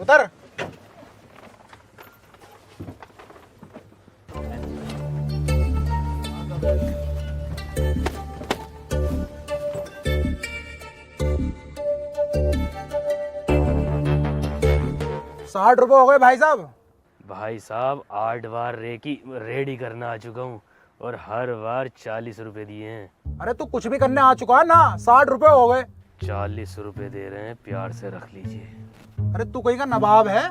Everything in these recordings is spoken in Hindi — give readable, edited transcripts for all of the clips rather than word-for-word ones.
उतर। ₹60 हो गए भाई साहब। भाई साहब 8 बार रेडी करना आ चुका हूँ और हर बार 40 रुपए दिए हैं। अरे तू कुछ भी करने आ चुका है ना, ₹60 हो गए। 40 रुपए दे रहे हैं, प्यार से रख लीजिए। अरे तू कहीं का नवाब है?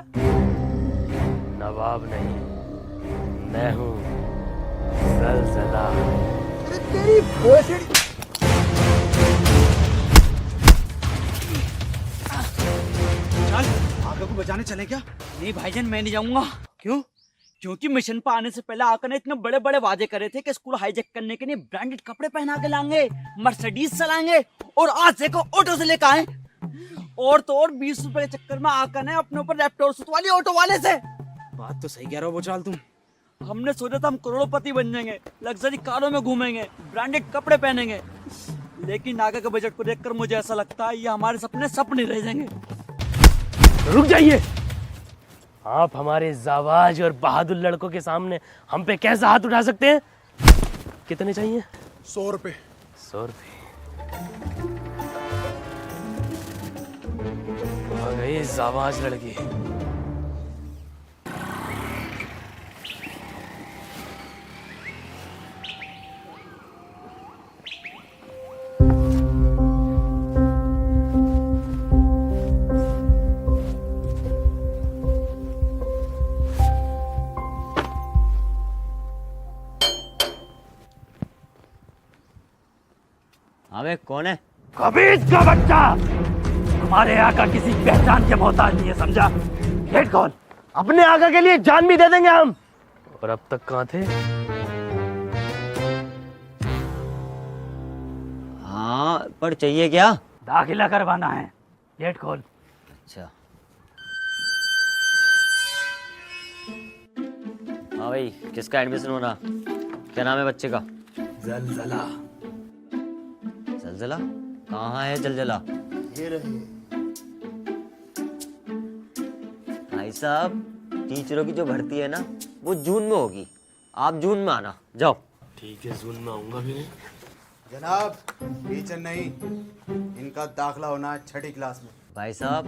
नवाब नहीं, मैं हूँ ज़लज़ला। अरे तेरी भोसड़ी। चल आका को बचाने चले क्या? नहीं भाईजान, मैं नहीं जाऊंगा। क्यों? क्योंकि मिशन पर आने से पहले आका ने इतने बड़े बड़े वादे करे थे कि स्कूल हाईजैक करने के लिए ब्रांडेड कपड़े पहना के लाएंगे, मर्सिडीज चलाएंगे, और आज देखो ऑटो से लेकर आए। और तो और 20 रुपए के चक्कर में आका ने अपने ऊपर रैप्टोर सुतवा लिया ऑटो वाले से। बात तो सही कह रहा हो बोचाल तुम। हमने सोचा था हम करोड़पति बन जाएंगे, लग्जरी कारों में घूमेंगे, ब्रांडेड कपड़े पहनेंगे, लेकिन आगे के बजट को देखकर मुझे ऐसा लगता है ये हमारे सपने रह जाएंगे। रुक जाइए। आप हमारे जाबाज और बहादुर लड़कों के सामने हम पे कैसा हाथ उठा सकते हैं? कितने चाहिए? ₹100। 100 रुपये। आ गए जाबाज लड़के। अबे कौन है? कबीज का बच्चा। हमारे आका किसी पहचान के मोहताज नहीं है, समझा? गेट खोल, अपने आका के लिए जान भी दे देंगे हम। और अब तक कहाँ थे? हाँ पर चाहिए क्या? दाखिला करवाना है, गेट खोल। अच्छा हाँ भाई, किसका एडमिशन होना? क्या नाम है बच्चे का? ज़लज़ला। जलजला? कहाँ है जलजला? ये रहे। भाई साहब, टीचरों की जो भर्ती है ना वो जून में होगी, आप जून में आना। जाओ। ठीक है, जून में आऊंगा भी नहीं। जनाब टीचर नहीं, इनका दाखला होना है 6ठी क्लास में। भाई साहब,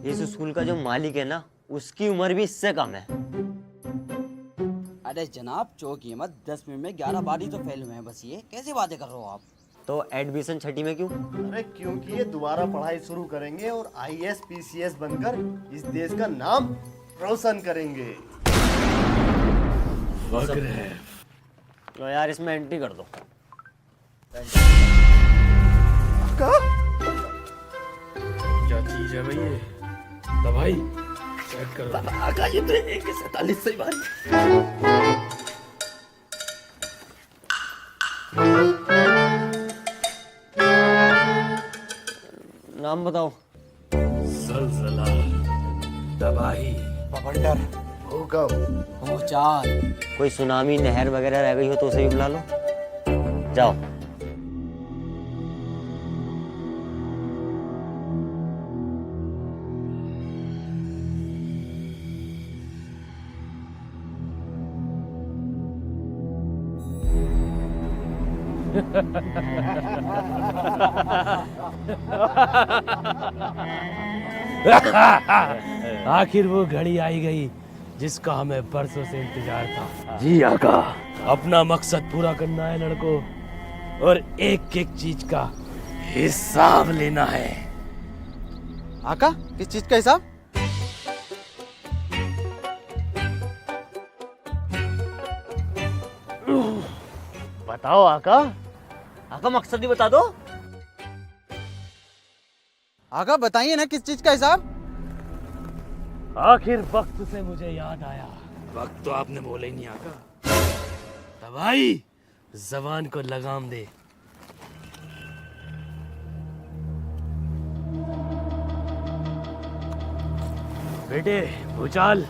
इस स्कूल का जो मालिक है ना उसकी उम्र भी इससे कम है। अरे जनाब चौकी मत, 10 मिनट में 11 बार ही तो फेल हुए हैं बस। ये कैसी बातें कर रहे हो आप? तो एडमिशन 6ठी में क्यों? अरे क्योंकि ये दोबारा पढ़ाई शुरू करेंगे और IAS PCS बनकर इस देश का नाम रोशन करेंगे। तो यार इसमें एंट्री कर दो। क्या चीज है भाई ये? दवाई चेक करो। आका ये तो 147 सही बात। नाम बताओ। ज़लज़ला, तबाही, बवंडर। हुक्म। भूचाल। कोई सुनामी नहर वगैरह रह गई हो तो उसे भी बुला लो। जाओ। आखिर वो घड़ी आई गई जिसका हमें बरसों से इंतजार था। जी आका, अपना मकसद पूरा करना है लड़कों, और एक एक चीज का हिसाब लेना है। आका किस चीज का हिसाब? बताओ आका। आका मकसद ही बता दो। आका बताइए ना किस चीज का हिसाब? आखिर वक्त से मुझे याद आया। वक्त तो आपने बोला ही नहीं आका। तबाही, जबान को लगाम दे। बेटे भूचाल,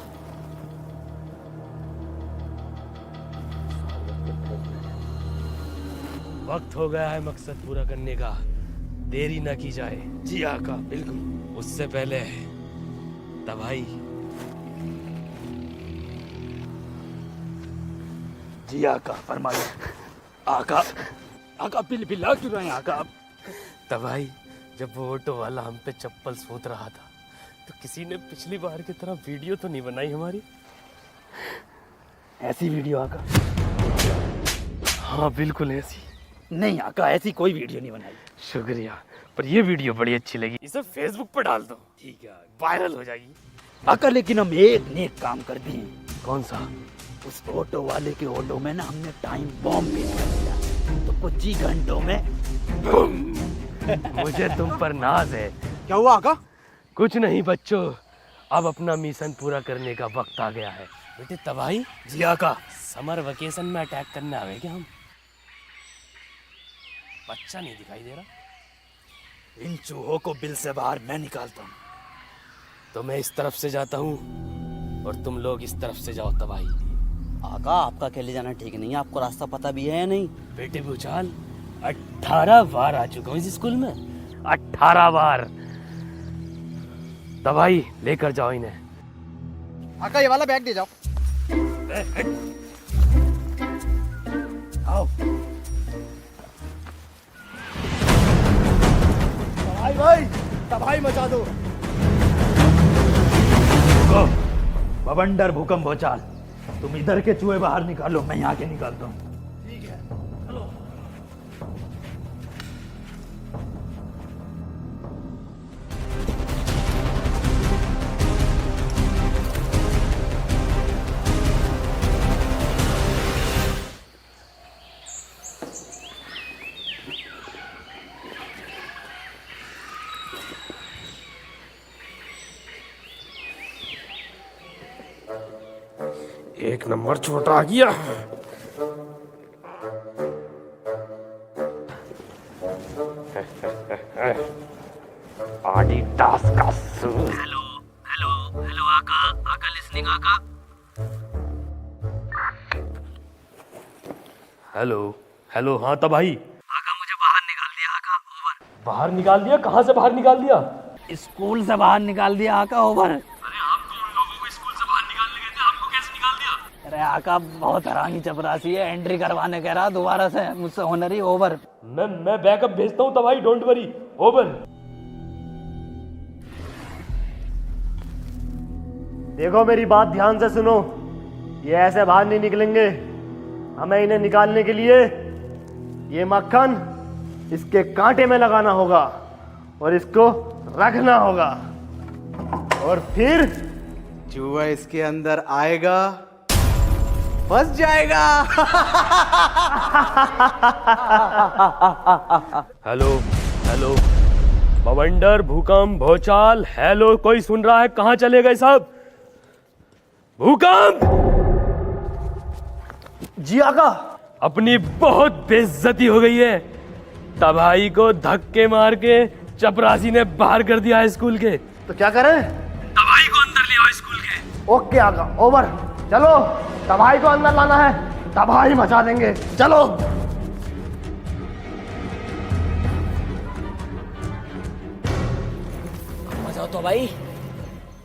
वक्त हो गया है मकसद पूरा करने का, देरी न की जाए। जी आका बिल्कुल। उससे पहले तबाही। जी आका, फरमाइए। आका, आका बिल्ला क्यों रहे हैं आका आप? तबाही, जब वो ऑटो वाला हम पे चप्पल सोच रहा था तो किसी ने पिछली बार की तरह वीडियो तो नहीं बनाई हमारी? ऐसी वीडियो आका? हाँ बिल्कुल ऐसी। नहीं आका, ऐसी कोई वीडियो नहीं बनाई। शुक्रिया, पर ये वीडियो बड़ी अच्छी लगी, इसे फेसबुक पर डाल दो। ठीक है, वायरल हो जाएगी। आका लेकिन हम एक नेक काम कर दिए। कौन सा? उस ऑटो वाले के ऑटो में ना हमने टाइम बॉम्ब फिट कर दिया, तो कुछ ही घंटों में मुझे तुम पर नाज है। क्या हुआ आका? कुछ नहीं बच्चों, अब अपना मिशन पूरा करने का वक्त आ गया है। बेटे तबाही। जी आका। समर वेकेशन में अटैक करने आए क्या हम? बच्चा नहीं दिखाई दे रहा। इन चूहों को बिल से बाहर मैं निकालता हूँ। तो मैं इस तरफ से जाता हूँ और तुम लोग इस तरफ से जाओ। तबाही। आका आपका अकेले जाना ठीक नहीं है, आपको रास्ता पता भी है या नहीं? बेटे भूचाल, 18 बार आ चुका हूँ इस स्कूल में, 18 बार। तबाही, लेकर जाओ इन्हें। आका ये वाला बैग दे जाओ। आओ। भाई तबाही मचा दो। रुको, बवंडर भूकंप भूचाल, तुम इधर के चूहे बाहर निकालो, मैं यहाँ के निकालता हूँ। एक नंबर छोटा आ गया। आडिडास का सूट। हेलो हेलो हेलो आका, आका लिसनिंग आका। हेलो हेलो, हाँ तबाही। आका मुझे बाहर निकाल दिया आका, ओवर। बाहर निकाल दिया? कहाँ से बाहर निकाल दिया? स्कूल से बाहर निकाल दिया आका, ओवर। अरे आका बहुत हरामी चपरासी है, एंट्री करवाने कह रहा दोबारा से, मुझसे होनर ही ओवर। मैं बैकअप भेजता हूँ तबाही, डोंट वरी, ओवर। देखो मेरी बात ध्यान से सुनो, ये ऐसे बाहर नहीं निकलेंगे। हमें इन्हें निकालने के लिए ये मक्खन इसके कांटे में लगाना होगा और इसको रखना होगा, और फिर चूहा इसके अंदर आएगा, फंस जाएगा। हेलो हेलो, बवंडर भूकंप भूचाल, हेलो कोई सुन रहा है? कहाँ चले गए सब? भूकंप। जी आका। अपनी बहुत बेइज्जती हो गई है। तबाही को धक्के मार के चपरासी ने बाहर कर दिया स्कूल के। तो क्या करें? तबाही को अंदर ले आओ स्कूल के। ओके आका, ओवर। चलो तबाही को अंदर लाना है, तबाही मचा देंगे, चलो। मचाओ तो भाई।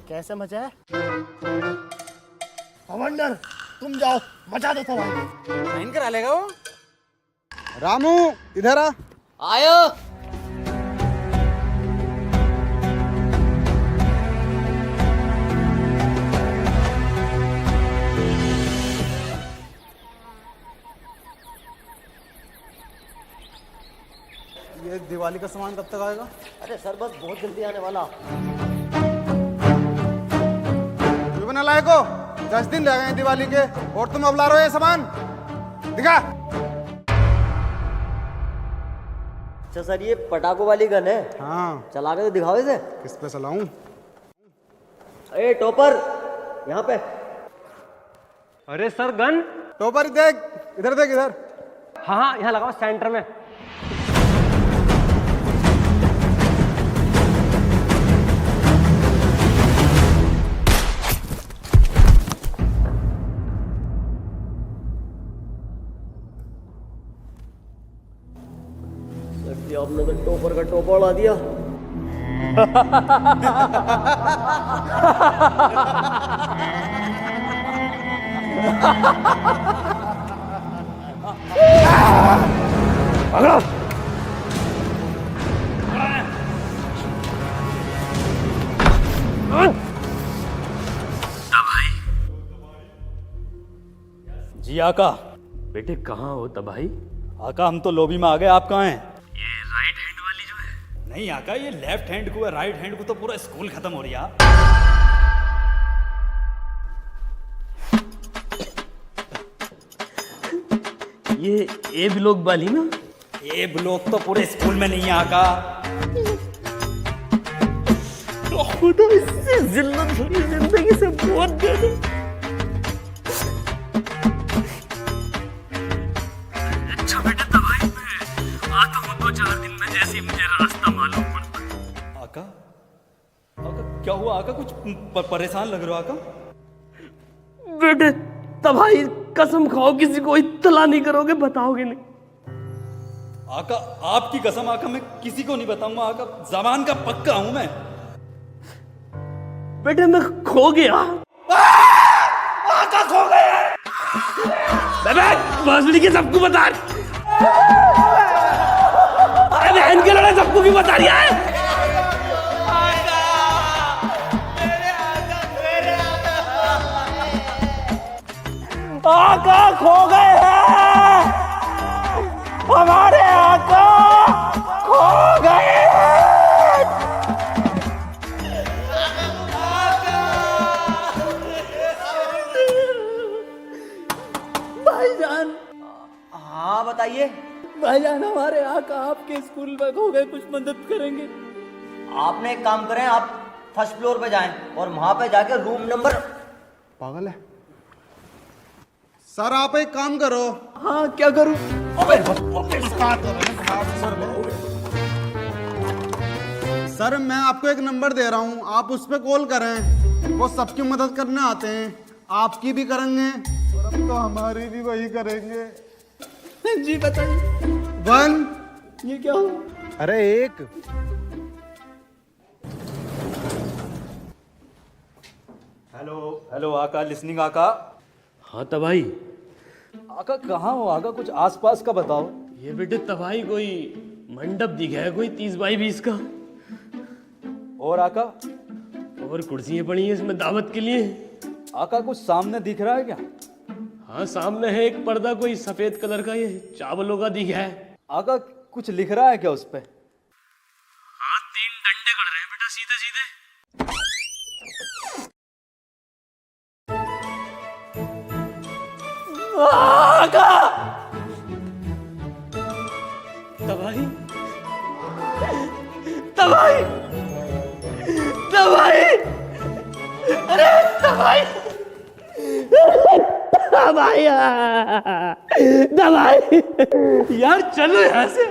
कैसे मचाए? कमांडर तुम जाओ, मचा दो तबाही। साइन करा लेगा वो। रामू इधर आ। आयो। ये दिवाली का सामान कब तक आएगा? अरे सर बस बहुत जल्दी आने वाला। क्यों बना लायको? 10 दिन रह गए हैं दिवाली के और तुम अब ला रहे हो ये सामान? दिखा। अच्छा सर, ये पटाखों वाली गन है? हाँ। चला के तो दिखाओ इसे। किस पे चलाऊं? अरे टॉपर, यहाँ पे। अरे सर गन। टोपर देख इधर, देख इधर। हाँ हाँ, यहाँ लगाओ सेंटर में। आपने तो टोपर का टोपा उड़ा दिया। पकड़ो। जी आका। बेटे कहाँ हो तबाही? आका हम तो लॉबी में आ गए, आप कहाँ हैं? ये राइट हैंड वाली जो है। नहीं आका, ये लेफ्ट हैंड को है, राइट हैंड को तो पूरा स्कूल खत्म हो रहा। ये ए ब्लॉक वाली ना? ये ब्लॉक तो पूरे स्कूल में नहीं है आका। खुदा इससे जिल्लत भरी जिंदगी से बहुत ज्यादा। अच्छा बेटा तबाही में आता हूँ 2-4 दिन में, जैसे मुझे रास्ता मालूम पड़ता। आका, आका क्या हुआ आका? कुछ परेशान लग रहे हो आका? बेटे तबाही कसम खाओ किसी को इत्तला नहीं करोगे, बताओगे नहीं। आका आपकी कसम आका, मैं किसी को नहीं बताऊंगा आका, जबान का पक्का हूं मैं। बेटे मैं खो गया। आका खो गया। बांसुरी के सबको बता। अरे बहन के लड़े सबको भी बता रही है। आका खो गए हैं, हमारे आका खो गए हैं। भाईजान। हाँ बताइए। भाईजान हमारे आका आपके स्कूल में खो गए, कुछ मदद करेंगे? आपने एक काम करें, आप फर्स्ट फ्लोर पे जाएं और वहां पे जाके रूम नंबर। पागल है सर, आप एक काम करो। हाँ क्या करूं? सर मैं आपको एक नंबर दे रहा हूँ, आप उस पर कॉल करें, वो सबकी मदद करने आते हैं, आपकी भी करेंगे और अब तो हमारी भी वही करेंगे। जी बताइए। 1। ये क्या हुआ? अरे 1। हेलो आका, लिसनिंग आका। हाँ तबाही। आका कहाँ हो आका? कुछ आसपास का बताओ। ये बेटे तबाही कोई मंडप दिखा है, कोई 30x20 का। और आका? और कुर्सियां पड़ी हैं इसमें दावत के लिए। आका कुछ सामने दिख रहा है क्या? हाँ सामने है एक पर्दा, कोई सफेद कलर का, ये चावलों का दिखा है। आका कुछ लिख रहा है क्या उस पे? हाँ 3 डंडे गड़ रहे हैं बेटा सीधे सीधे। आका तबाही तबाही तबाही, अरे तबाही तबाही तबाही। यार चलो यहाँ से,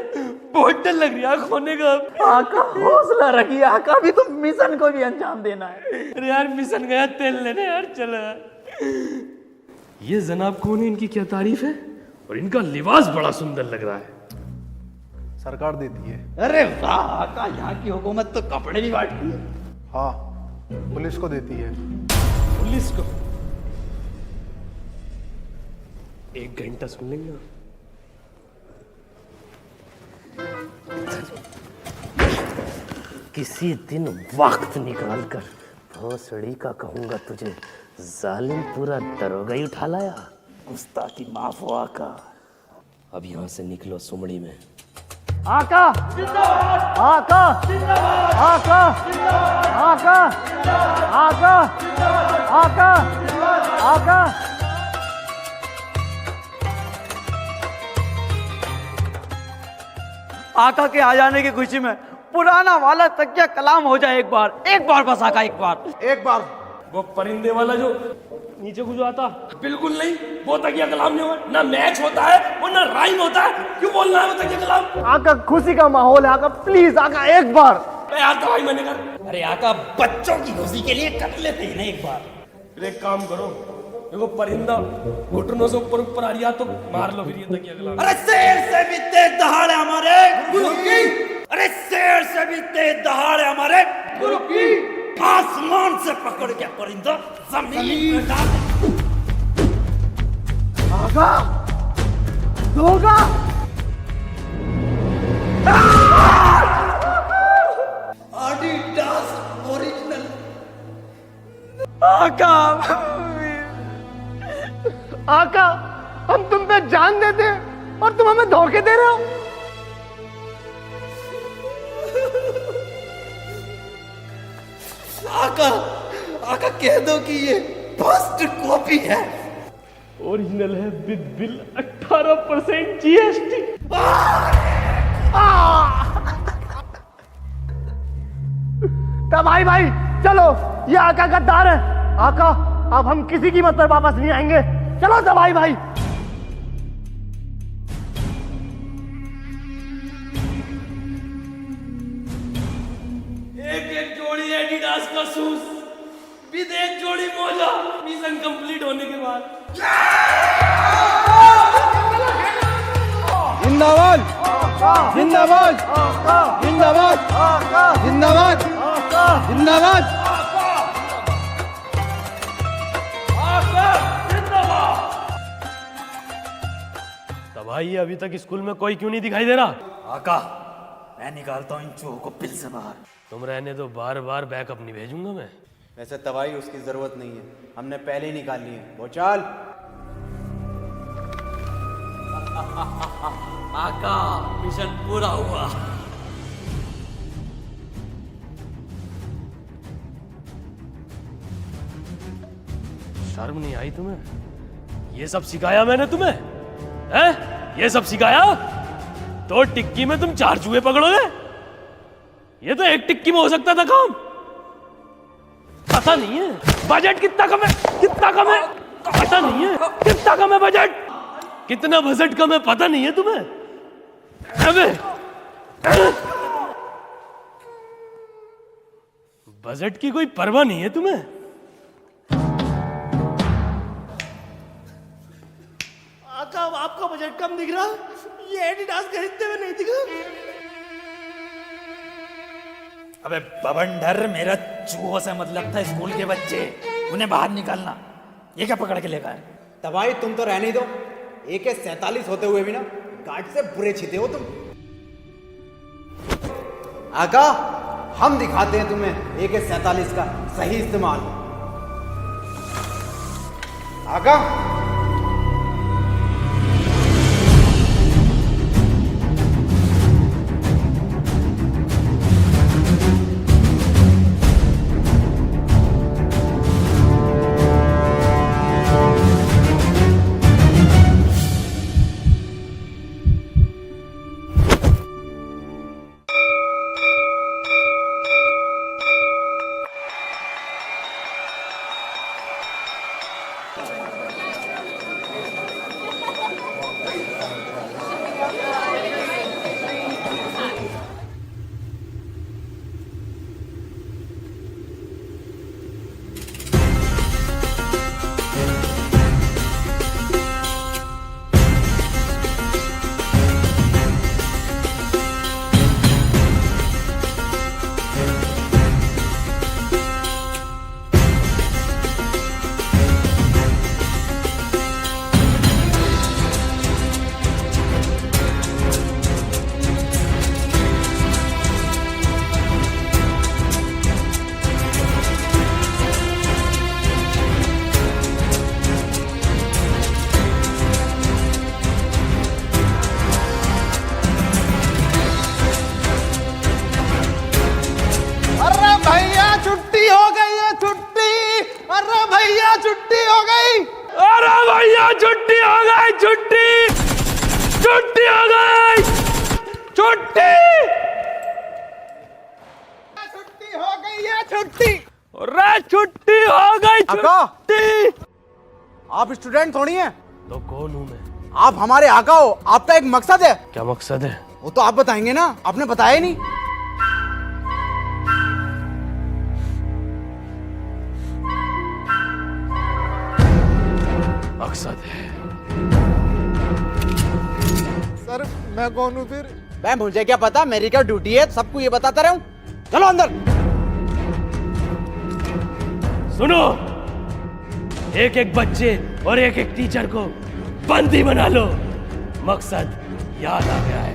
बहुत डर लग रहा है खोने का। आका हौसला रखिए आका, अभी तो मिशन को भी अंजाम देना है। अरे यार मिशन गया तेल लेने, यार चलो यार। ये जनाब कौन है, इनकी क्या तारीफ है, और इनका लिबास बड़ा सुंदर लग रहा है। सरकार देती है। अरे वाह आका, यहाँ की हुकूमत तो कपड़े भी बांटती है। हाँ पुलिस को देती है। पुलिस को 1 घंटा सुन लेंगे। किसी दिन वक्त निकाल कर भोसड़ी का कहूंगा तुझे, जालिम पूरा दरोगा ही उठा लाया। गुस्ताखी माफ हो आका। अब यहाँ से निकलो सुमड़ी में। आका आका आका आका आका आका आका। आका के आ जाने की खुशी में पुराना वाला तकिया कलाम हो जाए एक बार बस आका, एक बार। वो परिंदे वाला जो नीचे को जो आता, बिल्कुल नहीं, वो तकिया कलाम नहीं होगा। ना मैच होता है और ना राइम होता है, क्यों बोलना है वो तकिया कलाम? आका खुशी का माहौल है आका, प्लीज आका एक बार। यार दवाई मैंने कर। अरे आका बच्चों की खुशी के लिए कर लेते हैं ना एक बार। फिर एक काम करो, देखो परिंदा घुटनों से ऊपर ऊपर आ रहा तो मार लो फिर ये तकिया कलाम। अरे शेर से भी तेज दहाड़ है हमारे। अरे शेर से भी तेज दहाड़ है हमारे गुरु की। आसमान से पकड़ के परिंदा जमीन पे डाल दे। आका दोगा आदिडास ओरिजिनल। आका हम तुम पे जान देते हैं और तुम हमें धोखे दे रहे हो। आका आका कह दो कि ये फर्स्ट कॉपी है। ओरिजिनल है विद बिल 18% जीएसटी। तब भाई चलो, ये आका गद्दार है। आका अब हम किसी कीमत पर वापस नहीं आएंगे। चलो तब भाई एक जोड़ी एडिडास का शूज विद एक जोड़ी मोजा मिशन कंप्लीट होने के बाद। जिंदाबाद जिंदाबाद जिंदाबाद जिंदाबाद जिंदाबाद। तब भाई अभी तक स्कूल में कोई क्यों नहीं दिखाई दे रहा? आका मैं निकालता हूँ इन चूहों को बिल से बाहर। तुम रहने दो, बार बार बैकअप नहीं भेजूंगा मैं। वैसे तबाही उसकी जरूरत नहीं है, हमने पहले ही निकाल ली है। वो चाल आका मिशन पूरा हुआ। शर्म नहीं आई तुम्हें? ये सब सिखाया मैंने तुम्हें? हैं? ये सब सिखाया? तो टिक्की में तुम 4 चूहे पकड़ोगे? ये तो एक टिक्की में हो सकता था काम। पता नहीं है बजट कितना कम है, कितना कम है पता नहीं है, कितना कम है बजट, कितना बजट कम है पता नहीं है तुम्हें? अबे बजट की कोई परवाह नहीं है तुम्हें? आका अब आपका बजट कम दिख रहा, ये एडिडास खरीदते हुए नहीं दिखा। अबे बवंडर, मेरा चूहों से मतलब था स्कूल के बच्चे, उन्हें बाहर निकालना। ये क्या पकड़ के लेकर आए? तबाही तुम तो रहने दो, AK-47 होते हुए भी ना गार्ड से बुरे छिते हो तुम। आका हम दिखाते हैं तुम्हें AK-47 का सही इस्तेमाल। आका छुट्टी हो गई। अरे भैया छुट्टी हो गई, छुट्टी छुट्टी हो गई, छुट्टी छुट्टी हो गई है, छुट्टी। अरे छुट्टी हो गई, छुट्टी। आप स्टूडेंट थोड़ी हैं। तो कौन हूँ मैं? आप हमारे आका हो। आपका एक मकसद है। क्या मकसद है? वो तो आप बताएंगे ना, आपने बताया नहीं। मकसद है सर मैं कौन हूँ फिर? भाई मुझे क्या पता, मेरी क्या ड्यूटी है सबको ये बताता रहूं। चलो अंदर। सुनो, एक एक बच्चे और एक एक टीचर को बंदी बना लो। मकसद याद आ गया है।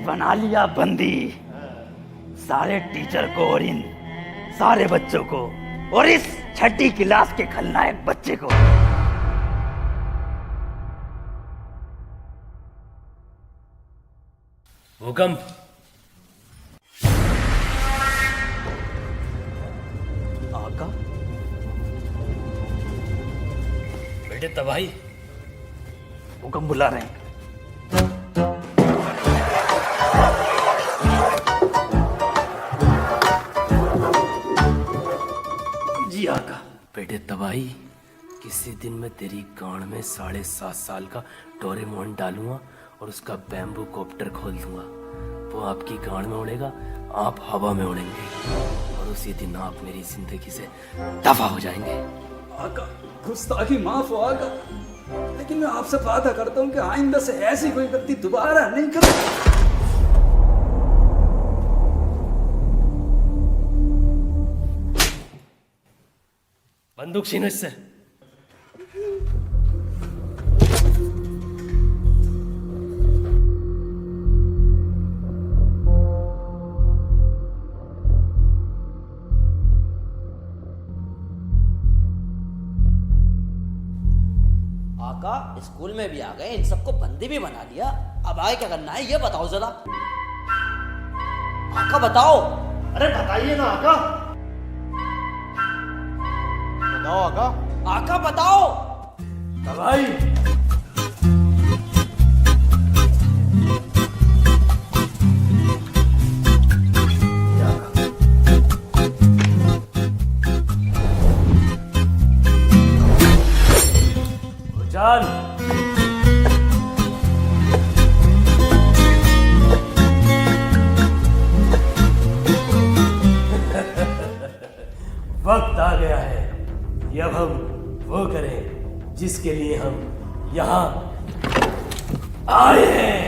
बना लिया बंदी सारे टीचर को और इन सारे बच्चों को और इस छठी क्लास के खलनायक बच्चे को। भूकंप, आका बेटे तबाही। हुक्म बुला रहे हैं। जी आका। बेटे तबाही, किसी दिन मैं तेरी गांड में 7.5 साल का डोरेमोन डालूंगा और उसका बैम्बू कॉप्टर खोल दूंगा। वो आपकी गांड में उड़ेगा, आप हवा में उड़ेंगे और उसी दिन आप मेरी जिंदगी से दफा हो जाएंगे। आका गुस्ताखी माफ हो आका, लेकिन मैं आपसे वादा करता हूँ कि आइंदा से ऐसी कोई गलती दोबारा नहीं करूँ। बंदूक छीनो इससे। आका स्कूल में भी आ गए, इन सबको बंदी भी बना लिया, अब आगे क्या करना है ये बताओ जरा। आका बताओ। अरे बताइए ना आका। बताओ आका। आका बताओ। तबाही, भूचाल, वक्त आ गया है कि अब हम वो करें जिसके लिए हम यहाँ आए हैं।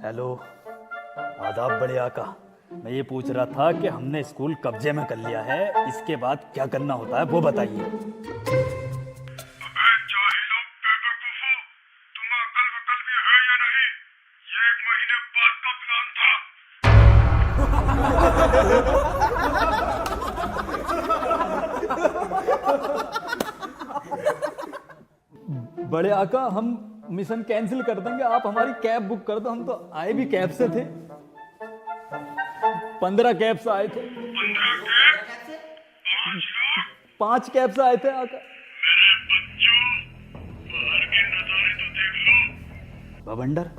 हेलो, आदाब बड़े आका। मैं ये पूछ रहा था कि हमने स्कूल कब्जे में कर लिया है, इसके बाद क्या करना होता है वो बताइए। बड़े आका हम मिशन कैंसिल कर देंगे, आप हमारी कैब बुक कर दो। हम तो आए भी कैब से थे, 15 कैब से आए थे। 5 कैब से आए थे आका। बवंडर,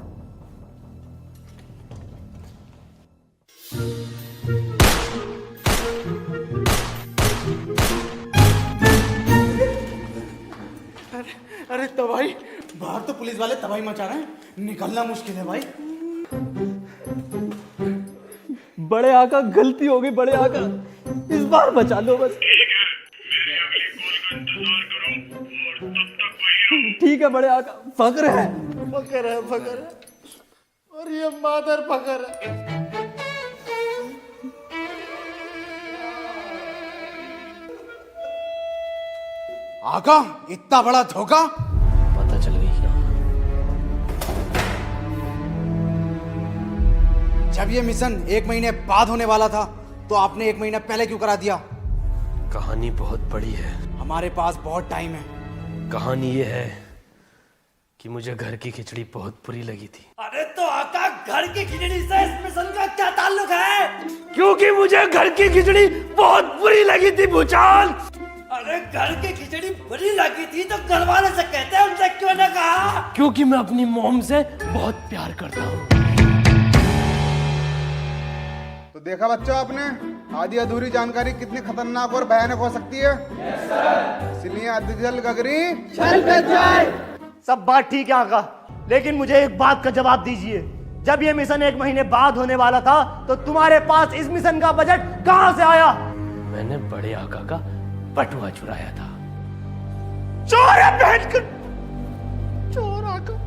अरे तबाही, बाहर तो पुलिस वाले तबाही मचा रहे हैं, निकलना मुश्किल है भाई। बड़े आका गलती हो गई बड़े आका, इस बार बचा लो बस। ठीक है बड़े आका, फक्र है। फकर है, फकर है, और ये मादर फकर है। आका इतना बड़ा धोखा। पता चल गई क्या? जब ये मिशन 1 महीने बाद होने वाला था तो आपने 1 महीना पहले क्यों करा दिया? कहानी बहुत बड़ी है। हमारे पास बहुत टाइम है। कहानी ये है कि मुझे घर की खिचड़ी बहुत बुरी लगी थी। अरे तो आका घर की खिचड़ी से इस मिशन का क्या ताल्लुक है? क्योंकि मुझे घर की खिचड़ी बहुत बुरी लगी थी भूचाल। अरे घर की खिचड़ी बुरी लगी थी तो घर वाले से कहते हैं, उनसे क्यों ना कहा? क्योंकि मैं अपनी मॉम से बहुत प्यार करता हूँ। तो देखा बच्चों आपने, आधी अधूरी जानकारी कितनी खतरनाक और भयानक हो सकती है। इसलिए अधजल गगरी छल कर जाए। सब बात ठीक है आका, लेकिन मुझे एक बात का जवाब दीजिए। जब ये मिशन 1 महीने बाद होने वाला था तो तुम्हारे पास इस मिशन का बजट कहां से आया? मैंने बड़े आका का बटुआ चुराया था। चोर है, बहन का चोर आका।